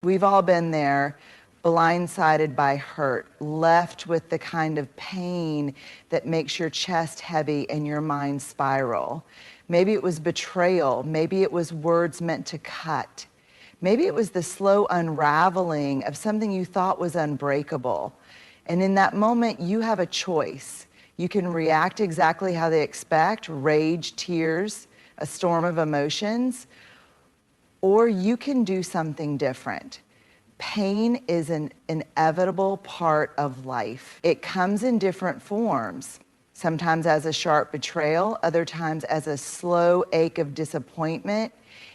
We've all been there, blindsided by hurt, left with the kind of pain that makes your chest heavy and your mind spiral. Maybe it was betrayal. Maybe it was words meant to cut. Maybe it was the slow unraveling of something you thought was unbreakable. And in that moment, you have a choice. You can react exactly how they expect, rage, tears, a storm of emotions, or you can do something different. Pain is an inevitable part of life. It comes in different forms, sometimes as a sharp betrayal, other times as a slow ache of disappointment.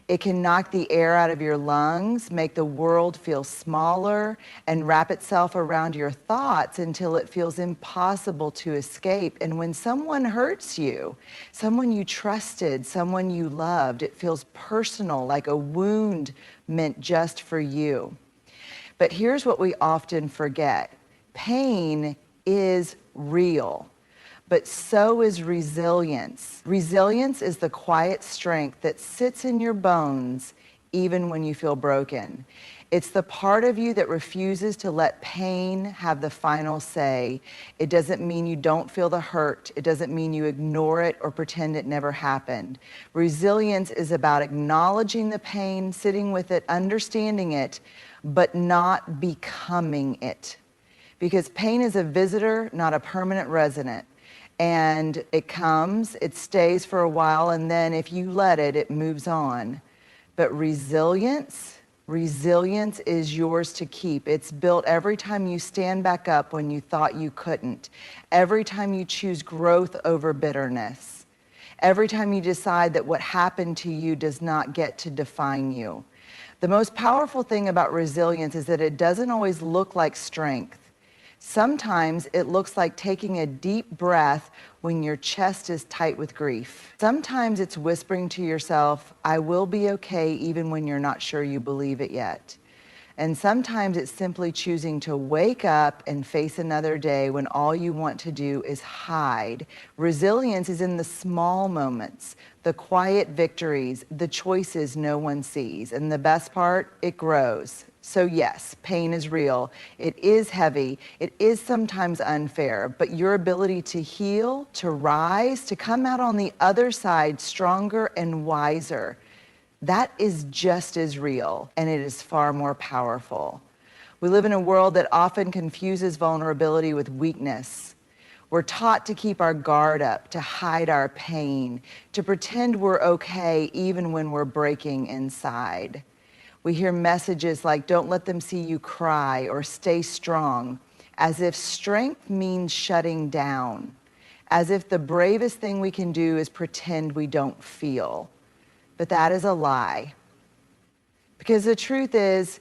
It can knock the air out of your lungs, make the world feel smaller, and wrap itself around your thoughts until it feels impossible to escape. And when someone hurts you, someone you trusted, someone you loved, it feels personal, like a wound meant just for you. But here's what we often forget. Pain is real, but so is resilience. Resilience is the quiet strength that sits in your bones even when you feel broken. It's the part of you that refuses to let pain have the final say. It doesn't mean you don't feel the hurt. It doesn't mean you ignore it or pretend it never happened. Resilience is about acknowledging the pain, sitting with it, understanding it, but not becoming it. Because pain is a visitor, not a permanent resident. And it comes, it stays for a while, and then if you let it, it moves on. But resilience is yours to keep. It's built every time you stand back up when you thought you couldn't. Every time you choose growth over bitterness. Every time you decide that what happened to you does not get to define you. The most powerful thing about resilience is that it doesn't always look like strength. Sometimes it looks like taking a deep breath when your chest is tight with grief. Sometimes it's whispering to yourself, I will be okay even when you're not sure you believe it yet. And sometimes it's simply choosing to wake up and face another day when all you want to do is hide. Resilience is in the small moments, the quiet victories, the choices no one sees. And the best part, it grows. So yes, pain is real. It is heavy. It is sometimes unfair, but your ability to heal, to rise, to come out on the other side stronger and wiser, that is just as real, and it is far more powerful. We live in a world that often confuses vulnerability with weakness. We're taught to keep our guard up, to hide our pain, to pretend we're okay even when we're breaking inside. We hear messages like, don't let them see you cry, or stay strong, as if strength means shutting down, as if the bravest thing we can do is pretend we don't feel. But that is a lie. Because the truth is,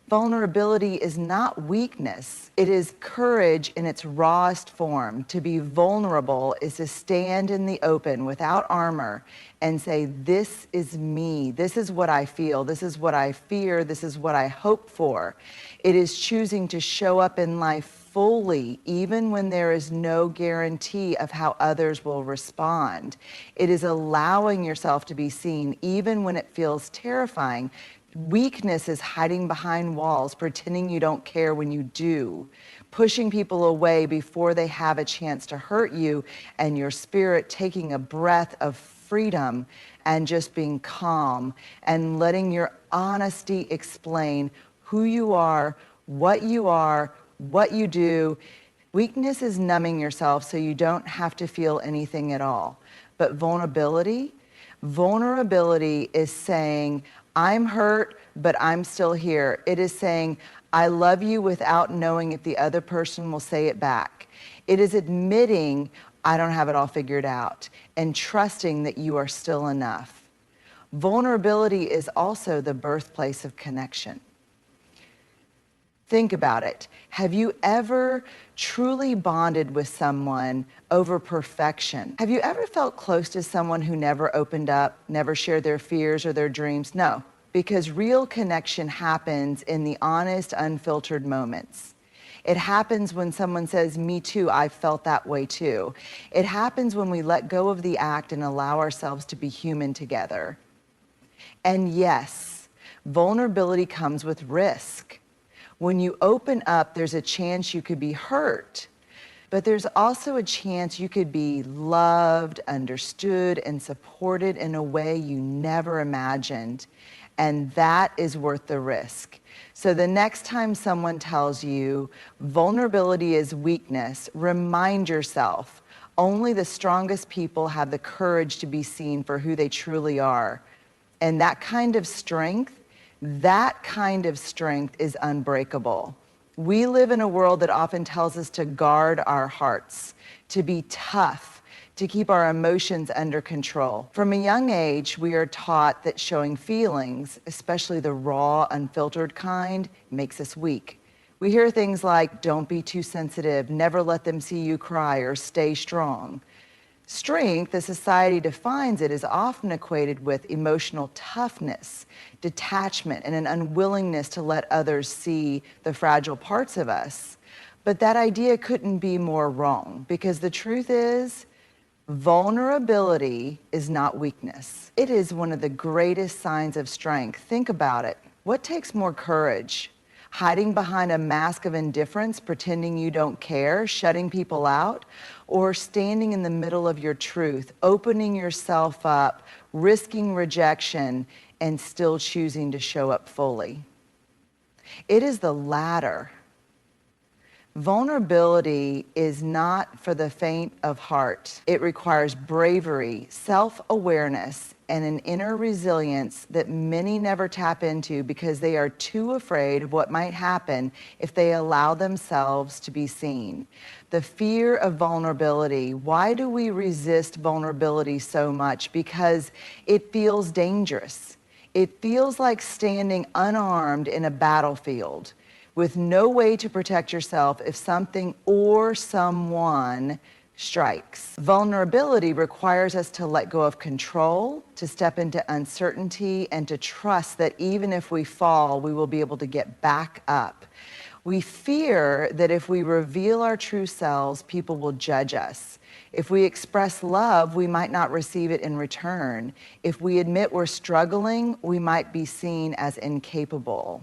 vulnerability is not weakness. It is courage in its rawest form. To be vulnerable is to stand in the open without armor and say, this is me. This is what I feel. This is what I fear. This is what I hope for. It is choosing to show up in life fully, even when there is no guarantee of how others will respond. It is allowing yourself to be seen, even when it feels terrifying. Weakness is hiding behind walls, pretending you don't care when you do, pushing people away before they have a chance to hurt you, and your spirit taking a breath of freedom and just being calm and letting your honesty explain who you are, what you do. Weakness is numbing yourself so you don't have to feel anything at all. But vulnerability is saying, I'm hurt, but I'm still here. It is saying, I love you without knowing if the other person will say it back. It is admitting, I don't have it all figured out, and trusting that you are still enough. Vulnerability is also the birthplace of connection. Think about it. Have you ever truly bonded with someone over perfection? Have you ever felt close to someone who never opened up, never shared their fears or their dreams? No, because real connection happens in the honest, unfiltered moments. It happens when someone says, me too, I felt that way too. It happens when we let go of the act and allow ourselves to be human together. And yes, Vulnerability comes with risk. When you open up, there's a chance you could be hurt, but there's also a chance you could be loved, understood, and supported in a way you never imagined. And that is worth the risk. So the next time someone tells you vulnerability is weakness, remind yourself, only the strongest people have the courage to be seen for who they truly are. And that kind of strength is unbreakable. We live in a world that often tells us to guard our hearts, to be tough, to keep our emotions under control. From a young age, we are taught that showing feelings, especially the raw, unfiltered kind, makes us weak. We hear things like, don't be too sensitive, never let them see you cry, or stay strong. Strength, as society defines it, is often equated with emotional toughness, detachment, and an unwillingness to let others see the fragile parts of us. But that idea couldn't be more wrong, because the truth is, vulnerability is not weakness. It is one of the greatest signs of strength. Think about it. What takes more courage? Hiding behind a mask of indifference, pretending you don't care, shutting people out, or standing in the middle of your truth, opening yourself up, risking rejection, and still choosing to show up fully? It is the latter. Vulnerability is not for the faint of heart. It requires bravery, self-awareness, and an inner resilience that many never tap into because they are too afraid of what might happen if they allow themselves to be seen. The fear of vulnerability. Why do we resist vulnerability so much? Because it feels dangerous. It feels like standing unarmed in a battlefield with no way to protect yourself if something or someone strikes. Vulnerability requires us to let go of control, to step into uncertainty, and to trust that even if we fall, we will be able to get back up. We fear that if we reveal our true selves, people will judge us. If we express love, we might not receive it in return. If we admit we're struggling, we might be seen as incapable.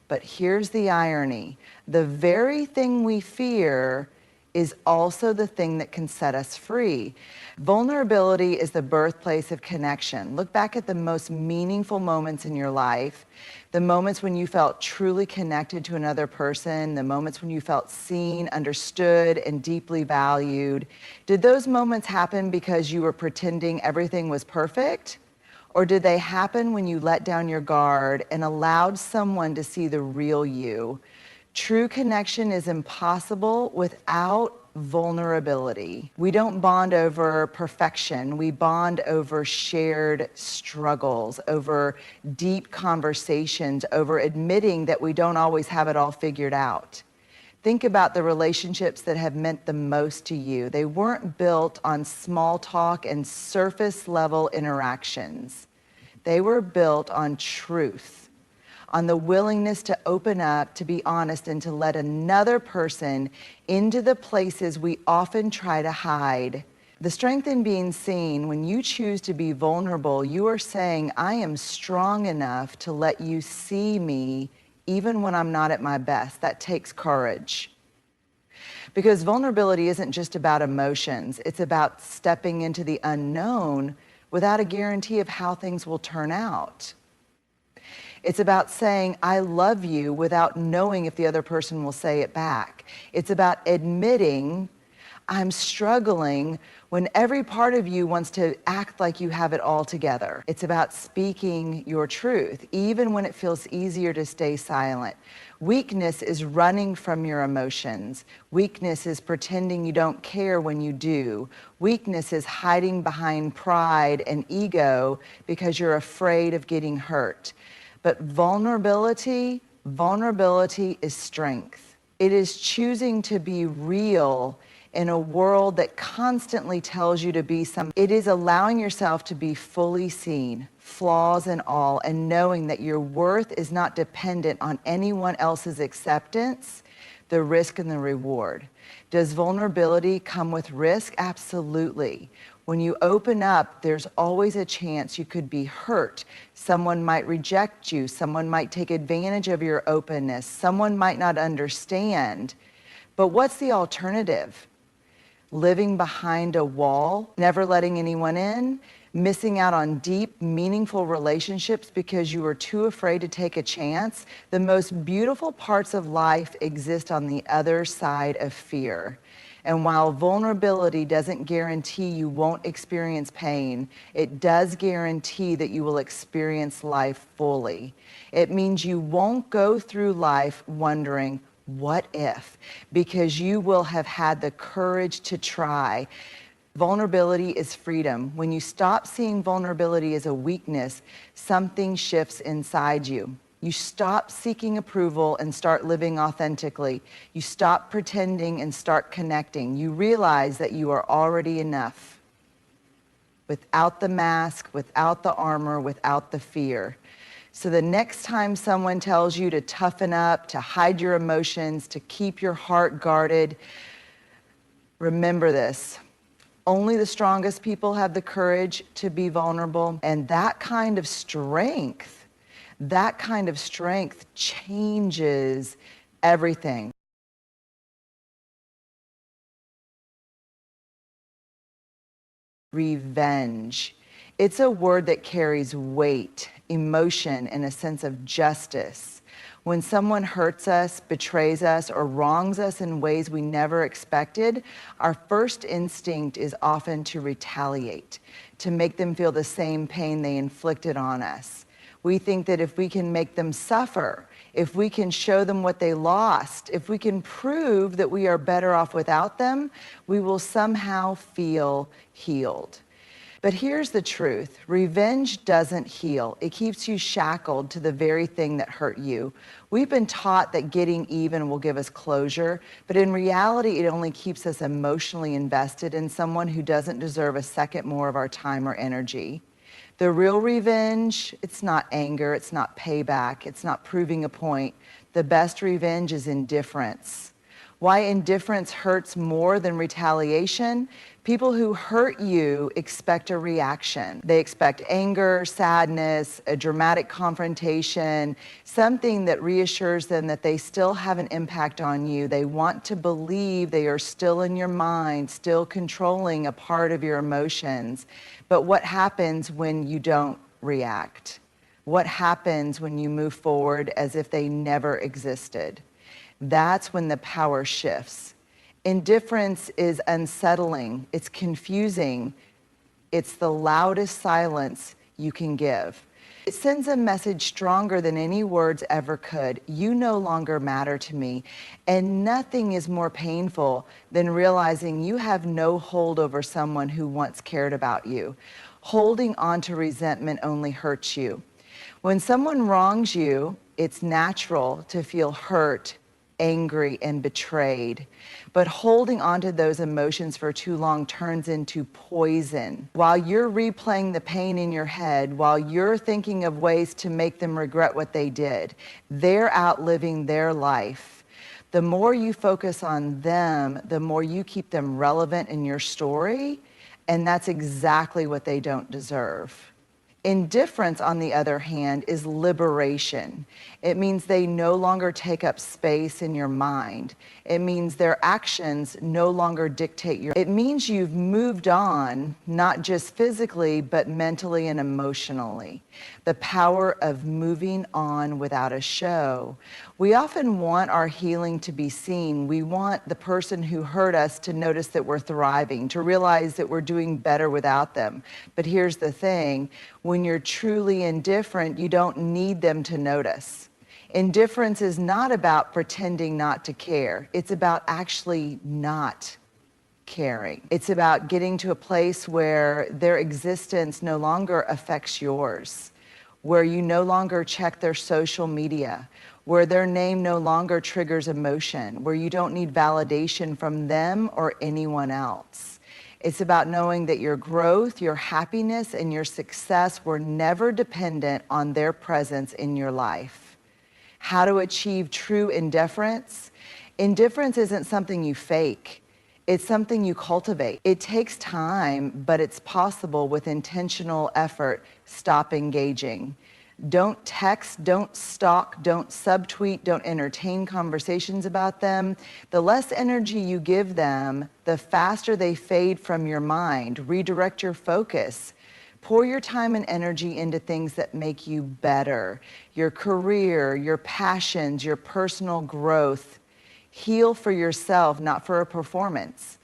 But here's the irony. The very thing we fear is also the thing that can set us free. Vulnerability is the birthplace of connection. Look back at the most meaningful moments in your life, the moments when you felt truly connected to another person, the moments when you felt seen, understood, and deeply valued. Did those moments happen because you were pretending everything was perfect? Or did they happen when you let down your guard and allowed someone to see the real you? True connection is impossible without vulnerability. We don't bond over perfection. We bond over shared struggles, over deep conversations, over admitting that we don't always have it all figured out. Think about the relationships that have meant the most to you. They weren't built on small talk and surface level interactions. They were built on truth, on the willingness to open up, to be honest, and to let another person into the places we often try to hide. The strength in being seen, when you choose to be vulnerable, you are saying, I am strong enough to let you see me even when I'm not at my best. That takes courage. Because vulnerability isn't just about emotions. It's about stepping into the unknown without a guarantee of how things will turn out. It's about saying, I love you without knowing if the other person will say it back. It's about admitting, I'm struggling when every part of you wants to act like you have it all together. It's about speaking your truth, even when it feels easier to stay silent. Weakness is running from your emotions. Weakness is pretending you don't care when you do. Weakness is hiding behind pride and ego because you're afraid of getting hurt. But vulnerability is strength. It is choosing to be real in a world that constantly tells you to be something. It is allowing yourself to be fully seen, flaws and all, and knowing that your worth is not dependent on anyone else's acceptance, the risk and the reward. Does vulnerability come with risk? Absolutely. When you open up, there's always a chance you could be hurt. Someone might reject you. Someone might take advantage of your openness. Someone might not understand. But what's the alternative? Living behind a wall, never letting anyone in, missing out on deep, meaningful relationships because you were too afraid to take a chance. The most beautiful parts of life exist on the other side of fear. And while vulnerability doesn't guarantee you won't experience pain, it does guarantee that you will experience life fully. It means you won't go through life wondering, what if? Because you will have had the courage to try. Vulnerability is freedom. When you stop seeing vulnerability as a weakness, something shifts inside you. You stop seeking approval and start living authentically. You stop pretending and start connecting. You realize that you are already enough. Without the mask, without the armor, without the fear. So the next time someone tells you to toughen up, to hide your emotions, to keep your heart guarded, remember this. Only the strongest people have the courage to be vulnerable. And that kind of strength changes everything. Revenge. It's a word that carries weight, emotion, and a sense of justice. When someone hurts us, betrays us, or wrongs us in ways we never expected, our first instinct is often to retaliate, to make them feel the same pain they inflicted on us. We think that if we can make them suffer, if we can show them what they lost, if we can prove that we are better off without them, we will somehow feel healed. But here's the truth. Revenge doesn't heal. It keeps you shackled to the very thing that hurt you. We've been taught that getting even will give us closure, but in reality, it only keeps us emotionally invested in someone who doesn't deserve a second more of our time or energy. The real revenge, it's not anger, it's not payback, it's not proving a point. The best revenge is indifference. Why indifference hurts more than retaliation? People who hurt you expect a reaction. They expect anger, sadness, a dramatic confrontation, something that reassures them that they still have an impact on you. They want to believe they are still in your mind, still controlling a part of your emotions. But what happens when you don't react? What happens when you move forward as if they never existed? That's when the power shifts. Indifference is unsettling, it's confusing, it's the loudest silence you can give. It sends a message stronger than any words ever could. You no longer matter to me. And nothing is more painful than realizing you have no hold over someone who once cared about you. Holding on to resentment only hurts you. When someone wrongs you, it's natural to feel hurt, angry, and betrayed. But holding on to those emotions for too long turns into poison. While you're replaying the pain in your head, while you're thinking of ways to make them regret what they did, they're outliving their life. The more you focus on them, the more you keep them relevant in your story, and that's exactly what they don't deserve. Indifference, on the other hand, is liberation. It means they no longer take up space in your mind. It means their actions no longer dictate your... It means you've moved on, not just physically, but mentally and emotionally. The power of moving on without a show. We often want our healing to be seen. We want the person who hurt us to notice that we're thriving, to realize that we're doing better without them. But here's the thing. When you're truly indifferent, you don't need them to notice. Indifference is not about pretending not to care. It's about actually not caring. It's about getting to a place where their existence no longer affects yours, where you no longer check their social media, where their name no longer triggers emotion, where you don't need validation from them or anyone else. It's about knowing that your growth, your happiness, and your success were never dependent on their presence in your life. How to achieve true indifference? Indifference isn't something you fake. It's something you cultivate. It takes time, but it's possible with intentional effort. Stop engaging. Don't text, don't stalk, don't subtweet, don't entertain conversations about them. The less energy you give them, the faster they fade from your mind. Redirect your focus. Pour your time and energy into things that make you better. Your career, your passions, your personal growth. Heal for yourself, not for a performance.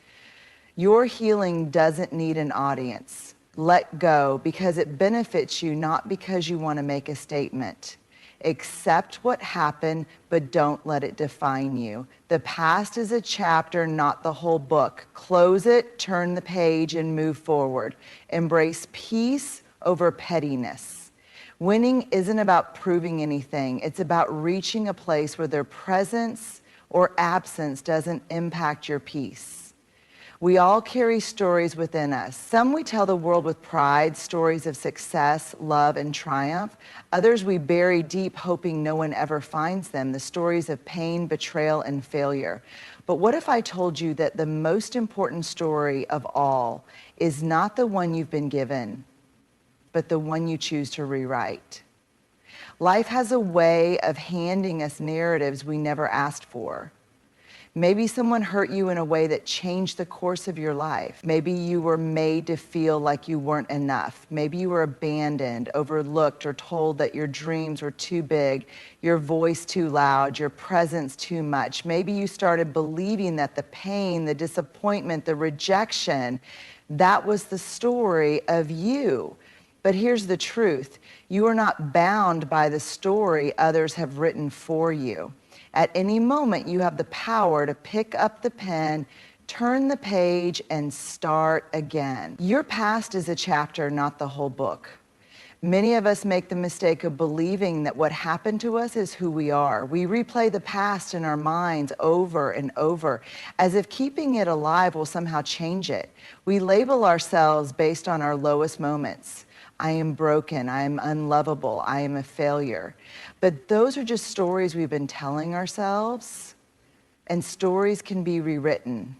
Your healing doesn't need an audience. Let go because it benefits you, not because you want to make a statement. Accept what happened, but don't let it define you. The past is a chapter, not the whole book. Close it, turn the page, and move forward. Embrace peace over pettiness. Winning isn't about proving anything. It's about reaching a place where their presence or absence doesn't impact your peace. We all carry stories within us. Some we tell the world with pride, stories of success, love, and triumph. Others we bury deep, hoping no one ever finds them, the stories of pain, betrayal, and failure. But what if I told you that the most important story of all is not the one you've been given, but the one you choose to rewrite? Life has a way of handing us narratives we never asked for. Maybe someone hurt you in a way that changed the course of your life. Maybe you were made to feel like you weren't enough. Maybe you were abandoned, overlooked, or told that your dreams were too big, your voice too loud, your presence too much. Maybe you started believing that the pain, the disappointment, the rejection, that was the story of you. But here's the truth. You are not bound by the story others have written for you. At any moment, you have the power to pick up the pen, turn the page, and start again. Your past is a chapter, not the whole book. Many of us make the mistake of believing that what happened to us is who we are. We replay the past in our minds over and over, as if keeping it alive will somehow change it. We label ourselves based on our lowest moments. I am broken, I am unlovable, I am a failure. But those are just stories we've been telling ourselves, and stories can be rewritten.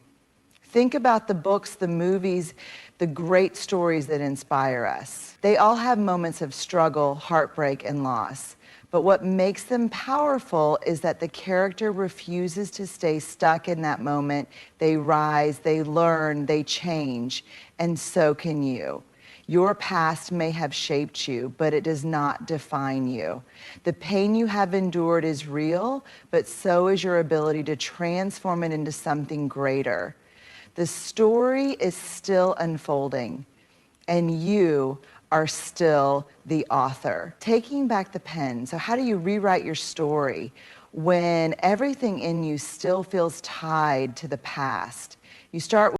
Think about the books, the movies, the great stories that inspire us. They all have moments of struggle, heartbreak, and loss. But what makes them powerful is that the character refuses to stay stuck in that moment. They rise, they learn, they change, and so can you. Your past may have shaped you, but it does not define you. The pain you have endured is real, but so is your ability to transform it into something greater. The story is still unfolding, and you are still the author. Taking back the pen. So how do you rewrite your story when everything in you still feels tied to the past? You start